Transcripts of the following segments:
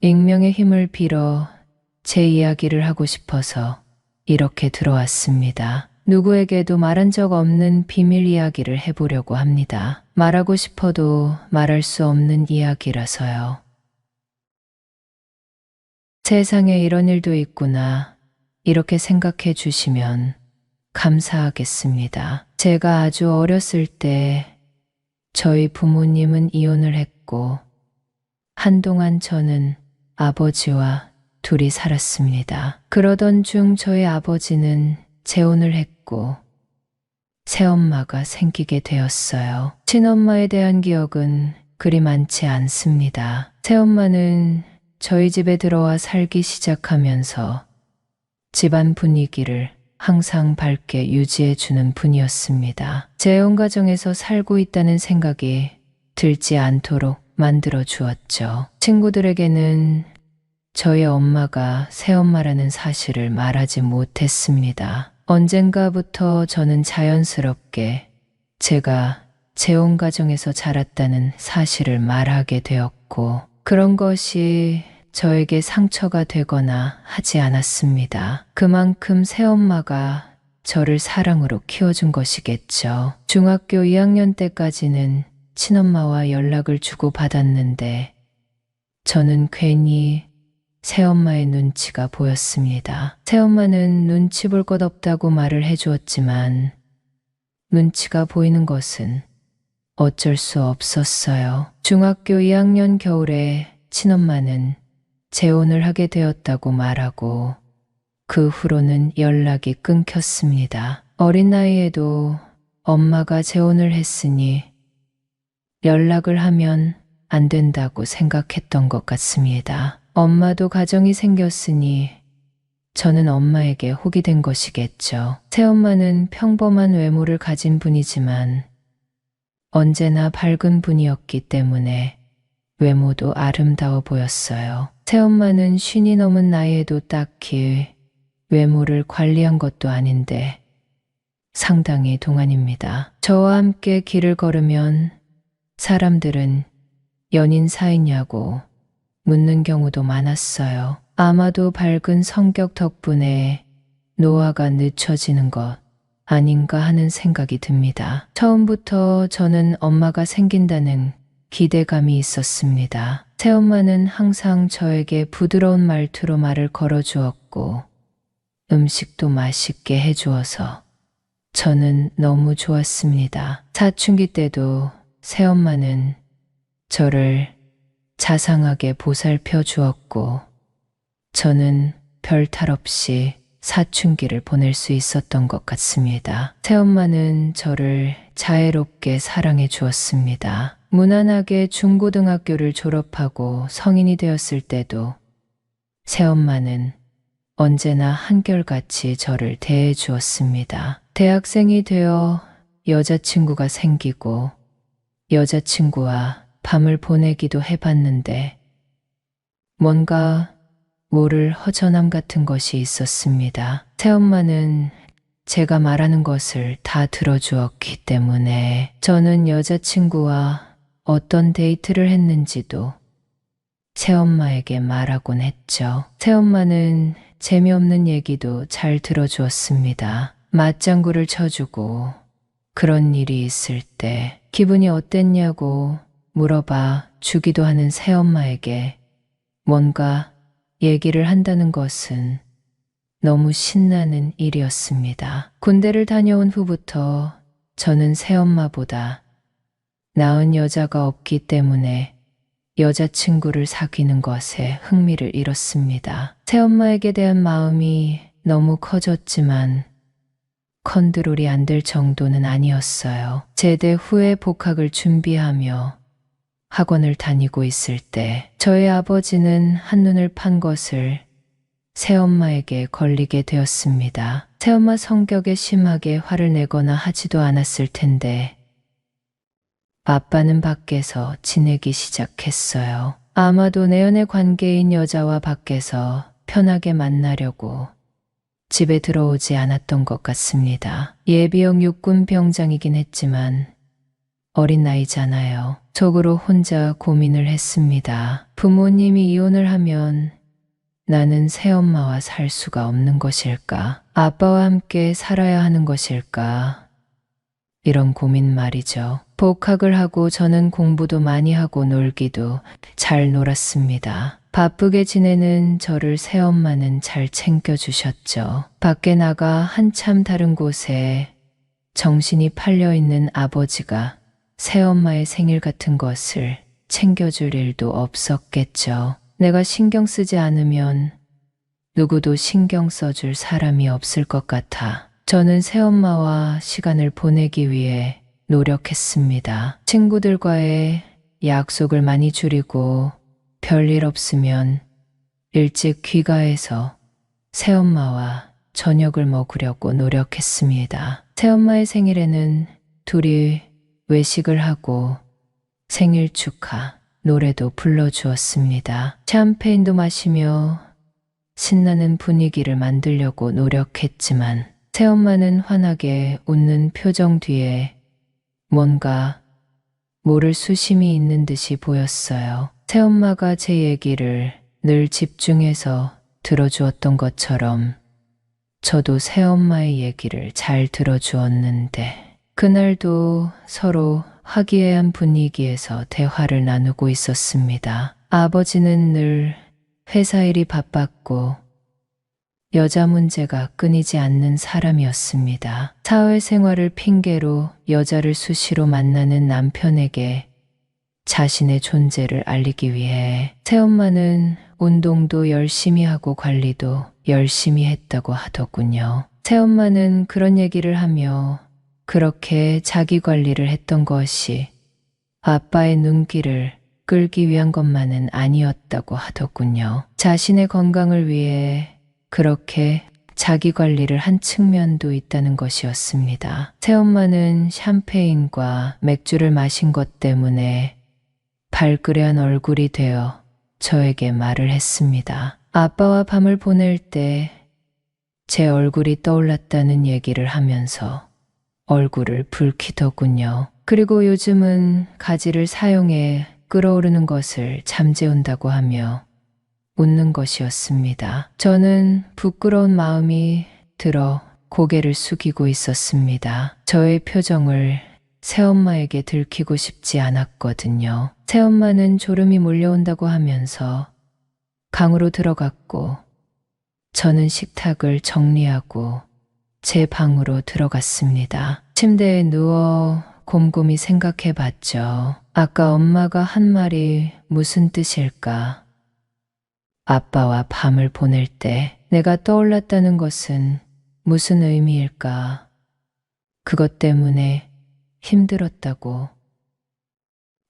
익명의 힘을 빌어 제 이야기를 하고 싶어서 이렇게 들어왔습니다. 누구에게도 말한 적 없는 비밀 이야기를 해보려고 합니다. 말하고 싶어도 말할 수 없는 이야기라서요. 세상에 이런 일도 있구나. 이렇게 생각해 주시면 감사하겠습니다. 제가 아주 어렸을 때 저희 부모님은 이혼을 했고 한동안 저는 아버지와 둘이 살았습니다. 그러던 중 저희 아버지는 재혼을 했고 새엄마가 생기게 되었어요. 친엄마에 대한 기억은 그리 많지 않습니다. 새엄마는 저희 집에 들어와 살기 시작하면서 집안 분위기를 항상 밝게 유지해 주는 분이었습니다. 재혼 가정에서 살고 있다는 생각이 들지 않도록 만들어 주었죠. 친구들에게는 저희 엄마가 새엄마라는 사실을 말하지 못했습니다. 언젠가부터 저는 자연스럽게 제가 재혼 가정에서 자랐다는 사실을 말하게 되었고 그런 것이 저에게 상처가 되거나 하지 않았습니다. 그만큼 새엄마가 저를 사랑으로 키워준 것이겠죠. 중학교 2학년 때까지는 친엄마와 연락을 주고받았는데 저는 괜히 새엄마의 눈치가 보였습니다. 새엄마는 눈치 볼 것 없다고 말을 해주었지만 눈치가 보이는 것은 어쩔 수 없었어요. 중학교 2학년 겨울에 친엄마는 재혼을 하게 되었다고 말하고 그 후로는 연락이 끊겼습니다. 어린 나이에도 엄마가 재혼을 했으니 연락을 하면 안 된다고 생각했던 것 같습니다. 엄마도 가정이 생겼으니 저는 엄마에게 혹이 된 것이겠죠. 새엄마는 평범한 외모를 가진 분이지만 언제나 밝은 분이었기 때문에 외모도 아름다워 보였어요. 새엄마는 50이 넘은 나이에도 딱히 외모를 관리한 것도 아닌데 상당히 동안입니다. 저와 함께 길을 걸으면 사람들은 연인 사이냐고 묻는 경우도 많았어요. 아마도 밝은 성격 덕분에 노화가 늦춰지는 것 아닌가 하는 생각이 듭니다. 처음부터 저는 엄마가 생긴다는 기대감이 있었습니다. 새엄마는 항상 저에게 부드러운 말투로 말을 걸어주었고 음식도 맛있게 해주어서 저는 너무 좋았습니다. 사춘기 때도 새엄마는 저를 자상하게 보살펴 주었고 저는 별 탈 없이 사춘기를 보낼 수 있었던 것 같습니다. 새엄마는 저를 자애롭게 사랑해 주었습니다. 무난하게 중고등학교를 졸업하고 성인이 되었을 때도 새엄마는 언제나 한결같이 저를 대해 주었습니다. 대학생이 되어 여자친구가 생기고 여자친구와 밤을 보내기도 해봤는데 뭔가 모를 허전함 같은 것이 있었습니다. 새엄마는 제가 말하는 것을 다 들어주었기 때문에 저는 여자친구와 어떤 데이트를 했는지도 새엄마에게 말하곤 했죠. 새엄마는 재미없는 얘기도 잘 들어주었습니다. 맞장구를 쳐주고 그런 일이 있을 때 기분이 어땠냐고 물어봐 주기도 하는 새엄마에게 뭔가 얘기를 한다는 것은 너무 신나는 일이었습니다. 군대를 다녀온 후부터 저는 새엄마보다 나은 여자가 없기 때문에 여자친구를 사귀는 것에 흥미를 잃었습니다. 새엄마에게 대한 마음이 너무 커졌지만 컨트롤이 안 될 정도는 아니었어요. 제대 후에 복학을 준비하며 학원을 다니고 있을 때 저희 아버지는 한눈을 판 것을 새엄마에게 걸리게 되었습니다. 새엄마 성격에 심하게 화를 내거나 하지도 않았을 텐데 아빠는 밖에서 지내기 시작했어요. 아마도 내연의 관계인 여자와 밖에서 편하게 만나려고 집에 들어오지 않았던 것 같습니다. 예비역 육군 병장이긴 했지만 어린 나이잖아요. 속으로 혼자 고민을 했습니다. 부모님이 이혼을 하면 나는 새엄마와 살 수가 없는 것일까? 아빠와 함께 살아야 하는 것일까? 이런 고민 말이죠. 복학을 하고 저는 공부도 많이 하고 놀기도 잘 놀았습니다. 바쁘게 지내는 저를 새엄마는 잘 챙겨주셨죠. 밖에 나가 한참 다른 곳에 정신이 팔려있는 아버지가 새엄마의 생일 같은 것을 챙겨줄 일도 없었겠죠. 내가 신경 쓰지 않으면 누구도 신경 써줄 사람이 없을 것 같아 저는 새엄마와 시간을 보내기 위해 노력했습니다. 친구들과의 약속을 많이 줄이고 별일 없으면 일찍 귀가해서 새엄마와 저녁을 먹으려고 노력했습니다. 새엄마의 생일에는 둘이 외식을 하고 생일 축하 노래도 불러주었습니다. 샴페인도 마시며 신나는 분위기를 만들려고 노력했지만 새엄마는 환하게 웃는 표정 뒤에 뭔가 모를 수심이 있는 듯이 보였어요. 새엄마가 제 얘기를 늘 집중해서 들어주었던 것처럼 저도 새엄마의 얘기를 잘 들어주었는데 그날도 서로 화기애애한 분위기에서 대화를 나누고 있었습니다. 아버지는 늘 회사 일이 바빴고 여자 문제가 끊이지 않는 사람이었습니다. 사회생활을 핑계로 여자를 수시로 만나는 남편에게 자신의 존재를 알리기 위해 새엄마는 운동도 열심히 하고 관리도 열심히 했다고 하더군요. 새엄마는 그런 얘기를 하며 그렇게 자기 관리를 했던 것이 아빠의 눈길을 끌기 위한 것만은 아니었다고 하더군요. 자신의 건강을 위해 그렇게 자기 관리를 한 측면도 있다는 것이었습니다. 새엄마는 샴페인과 맥주를 마신 것 때문에 발그레한 얼굴이 되어 저에게 말을 했습니다. 아빠와 밤을 보낼 때 제 얼굴이 떠올랐다는 얘기를 하면서 얼굴을 붉히더군요. 그리고 요즘은 가지를 사용해 끓어오르는 것을 잠재운다고 하며 웃는 것이었습니다. 저는 부끄러운 마음이 들어 고개를 숙이고 있었습니다. 저의 표정을 새엄마에게 들키고 싶지 않았거든요. 새엄마는 졸음이 몰려온다고 하면서 방으로 들어갔고 저는 식탁을 정리하고 제 방으로 들어갔습니다. 침대에 누워 곰곰이 생각해 봤죠. 아까 엄마가 한 말이 무슨 뜻일까? 아빠와 밤을 보낼 때 내가 떠올랐다는 것은 무슨 의미일까? 그것 때문에 힘들었다고.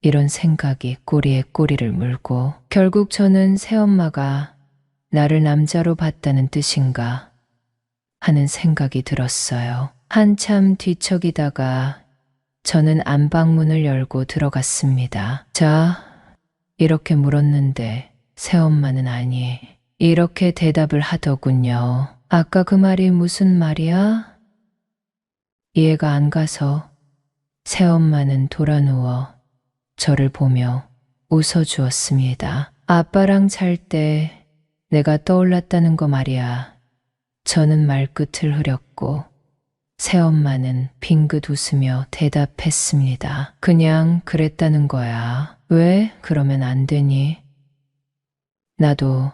이런 생각이 꼬리에 꼬리를 물고 결국 저는 새엄마가 나를 남자로 봤다는 뜻인가 하는 생각이 들었어요. 한참 뒤척이다가 저는 안방문을 열고 들어갔습니다. 자, 이렇게 물었는데 새엄마는 아니, 이렇게 대답을 하더군요. 아까 그 말이 무슨 말이야? 이해가 안 가서 새엄마는 돌아누워 저를 보며 웃어주었습니다. 아빠랑 잘 때 내가 떠올랐다는 거 말이야. 저는 말끝을 흐렸고 새엄마는 빙긋 웃으며 대답했습니다. 그냥 그랬다는 거야. 왜 그러면 안 되니? 나도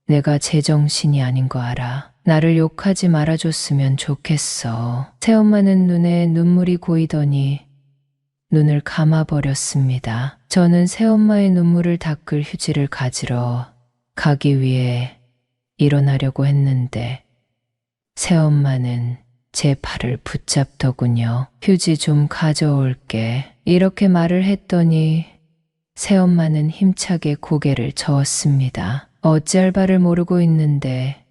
내가 제정신이 아닌 거 알아. 나를 욕하지 말아줬으면 좋겠어. 새엄마는 눈에 눈물이 고이더니 눈을 감아버렸습니다. 저는 새엄마의 눈물을 닦을 휴지를 가지러 가기 위해 일어나려고 했는데 새엄마는 제 팔을 붙잡더군요. 휴지 좀 가져올게. 이렇게 말을 했더니 새엄마는 힘차게 고개를 저었습니다. 어찌할 바를 모르고 있는데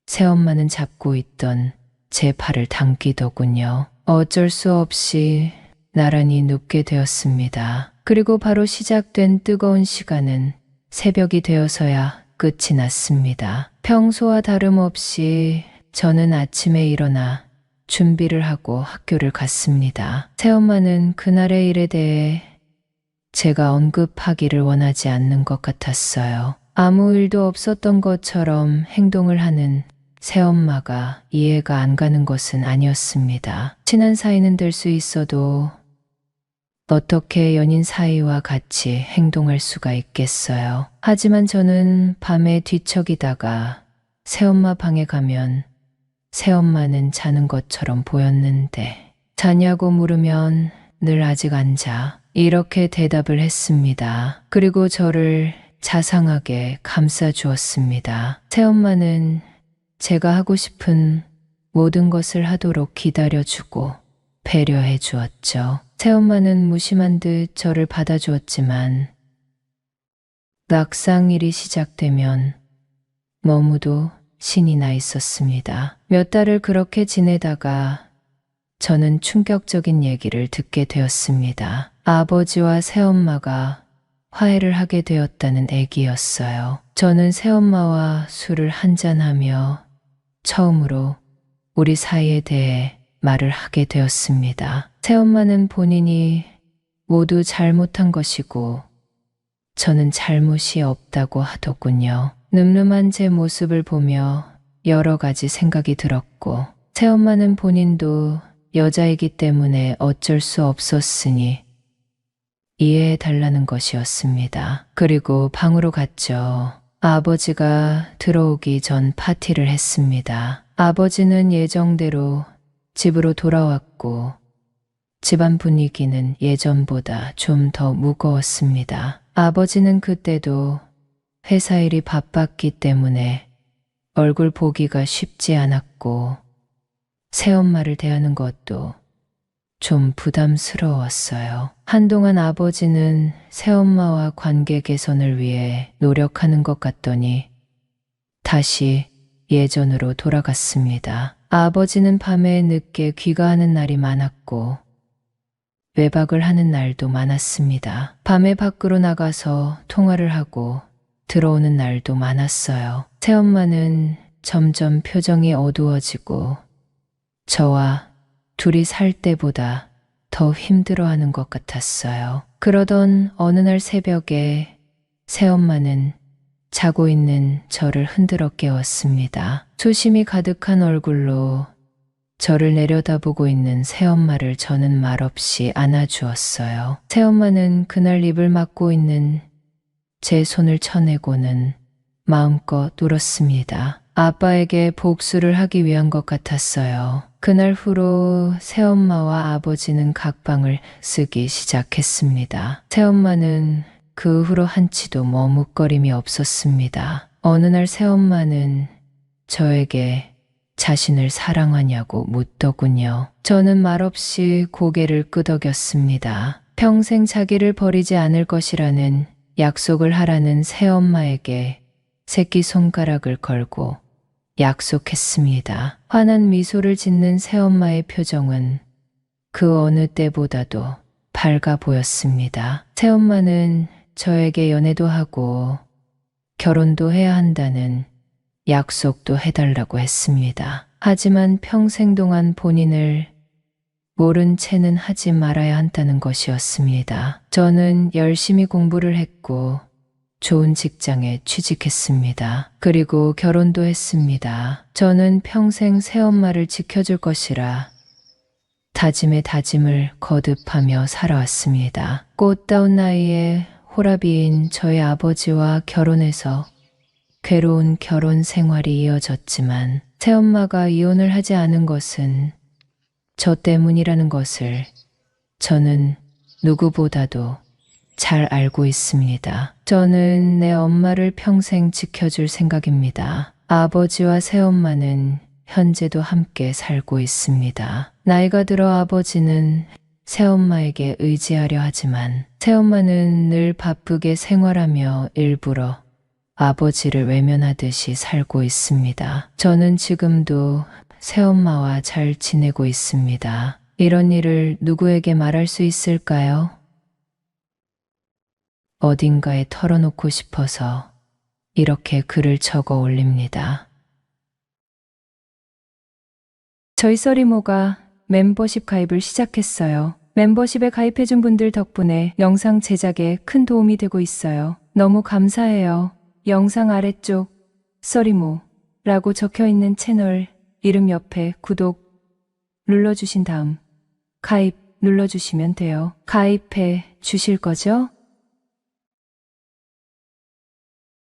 새엄마는 잡고 있던 제 팔을 당기더군요. 어쩔 수 없이 나란히 눕게 되었습니다. 그리고 바로 시작된 뜨거운 시간은 새벽이 되어서야 끝이 났습니다. 평소와 다름없이 저는 아침에 일어나 준비를 하고 학교를 갔습니다. 새엄마는 그날의 일에 대해 제가 언급하기를 원하지 않는 것 같았어요. 아무 일도 없었던 것처럼 행동을 하는 새엄마가 이해가 안 가는 것은 아니었습니다. 친한 사이는 될 수 있어도 어떻게 연인 사이와 같이 행동할 수가 있겠어요. 하지만 저는 밤에 뒤척이다가 새엄마 방에 가면 새엄마는 자는 것처럼 보였는데 자냐고 물으면 늘 아직 안 자. 이렇게 대답을 했습니다. 그리고 저를 자상하게 감싸 주었습니다. 새엄마는 제가 하고 싶은 모든 것을 하도록 기다려주고 배려해 주었죠. 새엄마는 무심한 듯 저를 받아주었지만 막상 일이 시작되면 너무도 신이 나 있었습니다. 몇 달을 그렇게 지내다가 저는 충격적인 얘기를 듣게 되었습니다. 아버지와 새엄마가 화해를 하게 되었다는 얘기였어요. 저는 새엄마와 술을 한잔하며 처음으로 우리 사이에 대해 말을 하게 되었습니다. 새엄마는 본인이 모두 잘못한 것이고 저는 잘못이 없다고 하더군요. 늠름한 제 모습을 보며 여러 가지 생각이 들었고 새엄마는 본인도 여자이기 때문에 어쩔 수 없었으니 이해해 달라는 것이었습니다. 그리고 방으로 갔죠. 아버지가 들어오기 전 파티를 했습니다. 아버지는 예정대로 집으로 돌아왔고 집안 분위기는 예전보다 좀 더 무거웠습니다. 아버지는 그때도 회사 일이 바빴기 때문에 얼굴 보기가 쉽지 않았고 새엄마를 대하는 것도 좀 부담스러웠어요. 한동안 아버지는 새엄마와 관계 개선을 위해 노력하는 것 같더니 다시 예전으로 돌아갔습니다. 아버지는 밤에 늦게 귀가하는 날이 많았고 외박을 하는 날도 많았습니다. 밤에 밖으로 나가서 통화를 하고 들어오는 날도 많았어요. 새엄마는 점점 표정이 어두워지고 저와 둘이 살 때보다 더 힘들어하는 것 같았어요. 그러던 어느 날 새벽에 새엄마는 자고 있는 저를 흔들어 깨웠습니다. 수심이 가득한 얼굴로 저를 내려다보고 있는 새엄마를 저는 말없이 안아주었어요. 새엄마는 그날 입을 막고 있는 제 손을 쳐내고는 마음껏 울었습니다. 아빠에게 복수를 하기 위한 것 같았어요. 그날 후로 새엄마와 아버지는 각방을 쓰기 시작했습니다. 새엄마는 그 후로 한치도 머뭇거림이 없었습니다. 어느 날 새엄마는 저에게 자신을 사랑하냐고 묻더군요. 저는 말없이 고개를 끄덕였습니다. 평생 자기를 버리지 않을 것이라는 약속을 하라는 새엄마에게 새끼손가락을 걸고 약속했습니다. 환한 미소를 짓는 새엄마의 표정은 그 어느 때보다도 밝아 보였습니다. 새엄마는 저에게 연애도 하고 결혼도 해야 한다는 약속도 해달라고 했습니다. 하지만 평생 동안 본인을 모른 채는 하지 말아야 한다는 것이었습니다. 저는 열심히 공부를 했고 좋은 직장에 취직했습니다. 그리고 결혼도 했습니다. 저는 평생 새엄마를 지켜줄 것이라 다짐에 다짐을 거듭하며 살아왔습니다. 꽃다운 나이에 호라비인 저희 아버지와 결혼해서 괴로운 결혼 생활이 이어졌지만 새엄마가 이혼을 하지 않은 것은 저 때문이라는 것을 저는 누구보다도 잘 알고 있습니다. 저는 내 엄마를 평생 지켜줄 생각입니다. 아버지와 새엄마는 현재도 함께 살고 있습니다. 나이가 들어 아버지는 새엄마에게 의지하려 하지만 새엄마는 늘 바쁘게 생활하며 일부러 아버지를 외면하듯이 살고 있습니다. 저는 지금도 새엄마와 잘 지내고 있습니다. 이런 일을 누구에게 말할 수 있을까요? 어딘가에 털어놓고 싶어서 이렇게 글을 적어 올립니다. 저희 써리모가 멤버십 가입을 시작했어요. 멤버십에 가입해준 분들 덕분에 영상 제작에 큰 도움이 되고 있어요. 너무 감사해요. 영상 아래쪽 써리모라고 적혀있는 채널 이름 옆에 구독 눌러주신 다음 가입 눌러주시면 돼요. 가입해 주실 거죠?